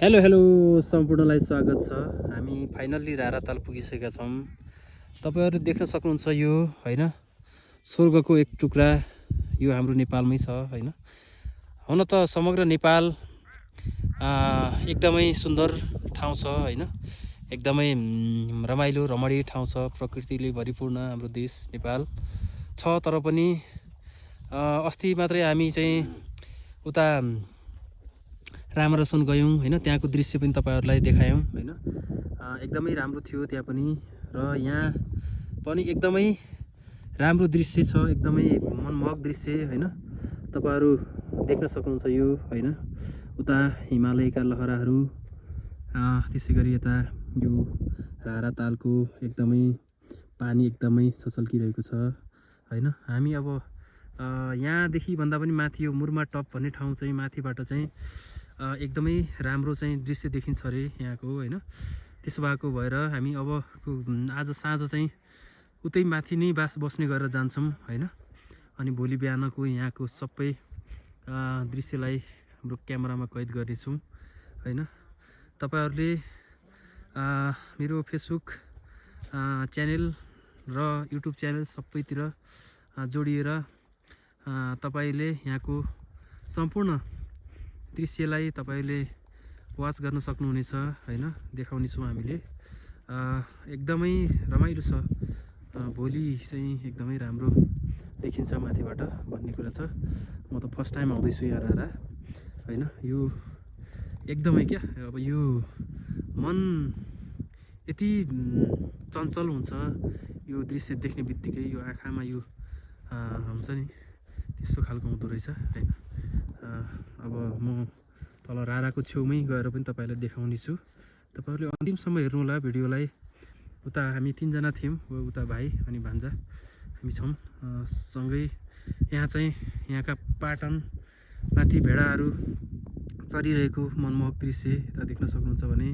Hello सम्पूर्णलाई स्वागत छ। हामी फाइनल्ली रारा ताल पुगिसकेका छौँ। तपाईहरु देख्न सक्नुहुन्छ यो हैन स्वर्गको एक टुक्रा यो हाम्रो नेपालमै छ हैन। हुन त समग्र नेपाल एकदमै सुन्दर ठाउँ छ हैन। एकदमै रमाइलो रमणीय ठाउँ छ, प्रकृतिले भरिपूर्ण हाम्रो देश नेपाल छ। तर पनि अस्ति मात्रै हामी चाहिँ उता रामरसन गयौँ हैन। त्यहाँको दृश्य पनि तपाईहरुलाई देखायौँ हैन। एकदमै राम्रो थियो त्यहाँ पनि, र यहाँ पनि एकदमै राम्रो दृश्य छ, एकदमै मनमोहक दृश्य हैन। तपाईहरु देख्न सक्नुहुन्छ यो हैन। उता हिमालयका लहराहरू, त्यसैगरी यता यो रारा तालको एकदमै पानी एकदमै छचल्किरहेको छ हैन। हामी अब यहाँदेखि भन्दा पनि माथि यो मुर्मा टप भन्ने ठाउँ चाहिँ माथिबाट चाहिँ एकदमै राम्रो चाहिँ दृश्य देखिन्छ अरे यहाँको हैन। त्यसो भएको भएर हामी अब आज साँझ चाहिँ उतै माथि नै बस्ने गरेर जान्छौँ हैन। अनि भोलि बिहानको यहाँको सबै दृश्यलाई हाम्रो क्यामेरामा कैद गर्नेछौँ हैन। तपाईहरुले मेरो फेसबुक च्यानल र युट्युब च्यानल सबैतिर जोडिएर तपाईले यहाँको सम्पूर्ण दृश्यलाई तपाईले वाच गर्न सक्नुहुनेछ हैन। देखाउनेछौँ हामीले। एकदमै रमाइलो छ। भोलि चाहिँ एकदमै राम्रो देखिन्छ माथिबाट भन्ने कुरा छ। म त फर्स्ट टाइम आउँदैछु यहाँ रारा हैन। यो एकदमै क्या अब यो मन यति चञ्चल हुन्छ यो दृश्य देख्ने बित्तिकै। यो आँखामा यो हुन्छ नि त्यस्तो खालको हुँदो रहेछ हैन। अब म तल राराको छेउमै गएर पनि तपाईलाई देखाउने छु। तपाईहरुले अन्तिमसम्म हेर्नु होला भिडियोलाई। उता हामी तीनजना थियौँ, उता भाइ अनि भान्जा हामी छौँ सँगै। यहाँ चाहिँ यहाँका पाटन माथि भेडाहरू चरिरहेको मनमोहक दृश्य यता देख्न सक्नुहुन्छ भने।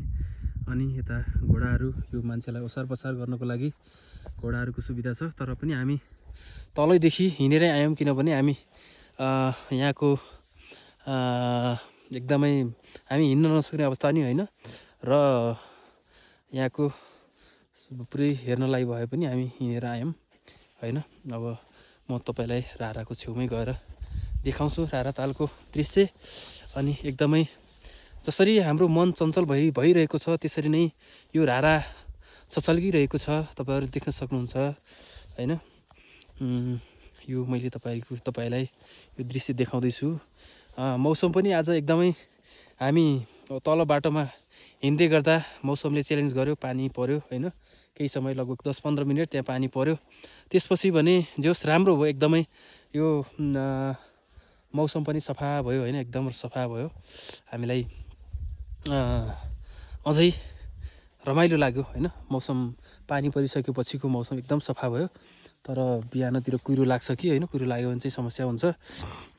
अनि यता घोडाहरू, यो मान्छेलाई ओसार पसार गर्नको लागि घोडाहरूको सुविधा छ। तर पनि हामी तलैदेखि हिँडेरै आयौँ, किनभने हामी यहाँको एकदमै हामी हिँड्न नसक्ने अवस्था नि होइन। र यहाँको पुरै हेर्नलाई भए पनि हामी हिँडेर आयौँ हैन। अब म तपाईलाई राराको छेउमै गएर देखाउँछु रारा तालको दृश्य। अनि एकदमै जसरी हाम्रो मन चञ्चल भइरहेको छ त्यसरी नै यो रारा छचल्किरहेको छ, तपाईहरु देख्न सक्नुहुन्छ हैन। यो मैले तपाईलाई यो दृश्य देखाउँदैछु। मौसम पनि आज एकदमै हामी तल बाटोमा हिँड्दै गर्दा मौसमले च्यालेन्ज गर्यो, पानी पर्यो हैन। केही समय लगभग 10-15 मिनट त्यहाँ पानी पर्यो। त्यसपछि भने जोस राम्रो भयो एकदमै। यो मौसम पनि सफा भयो हैन, एकदम सफा भयो। हामीलाई अझै रमाइलो लाग्यो हैन। मौसम पानी परिसकेपछिको मौसम एकदम सफा भयो। तर बिहानतिर कुहिरो लाग्छ कि हैन, कुहिरो लाग्यो भने चाहिँ समस्या हुन्छ।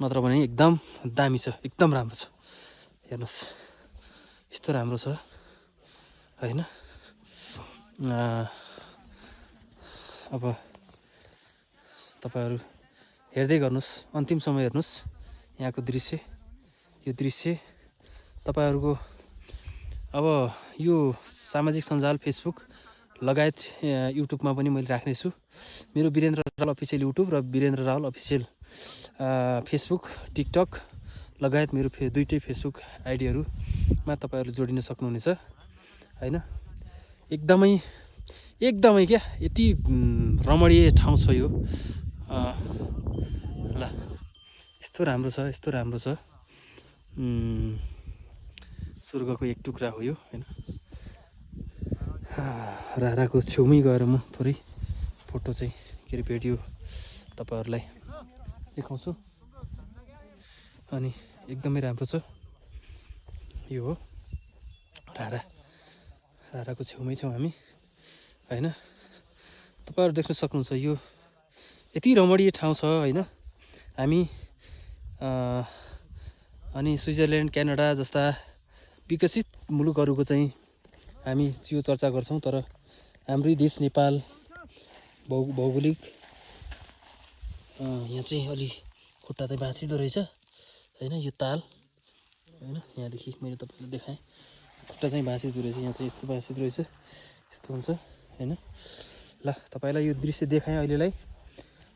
नत्र भने एकदम दामी छ, एकदम राम्रो छ। हेर्नुस् यस्तो राम्रो छ हैन। अब तपाईहरु हेर्दै गर्नुस्, अन्तिमसम्म हेर्नुस् यहाँको दृश्य। यो दृश्य तपाईहरुको अब यो सामाजिक सञ्जाल फेसबुक लगायत युट्युबमा पनि मैले राख्नेछु। मेरो वीरेन्द्र रावल अफिसियल युट्युब र Virendra Rawal official Facebook, TikTok लगायत मेरो दुईटै फेसबुक आइडीहरुमा तपाईहरु जोडिन सक्नुहुनेछ हैन। एकदमै क्या यति रमणीय ठाउँ छ यो। ल यस्तो राम्रो छ, यस्तो राम्रो छ। स्वर्गको एक टुक्रा हो यो हैन। राराको छेउमै गएर म थोरै फोटो चाहिँ के अरे भिडियो तपाईहरुलाई देखाउँछु। अनि एकदमै राम्रो छ। यो हो राराको छेउमै छौँ हामी हैन। तपाईहरु देख्न सक्नुहुन्छ यो यति रमणीय ठाउँ छ हैन। हामी अनि स्विजरल्यान्ड, क्यानाडा जस्ता विकसित मुलुकहरूको चाहिँ हामी यो चर्चा गर्छौँ। तर हाम्रै देश नेपाल भौगोलिक यहाँ चाहिँ अलि खुट्टा चाहिँ भाँचिदो रहेछ हैन। यो ताल होइन। यहाँदेखि मैले तपाईँलाई देखाएँ खुट्टा चाहिँ भाँचिदो रहेछ, यहाँ चाहिँ यस्तो भाँचिदो रहेछ, यस्तो हुन्छ होइन। ल तपाईँलाई यो दृश्य देखाएँ अहिलेलाई।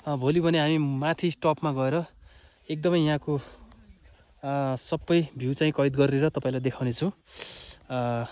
भोलि भने हामी माथि टपमा गएर एकदमै यहाँको सबै भ्यू चाहिँ कैद गरेर तपाईँलाई देखाउनेछु।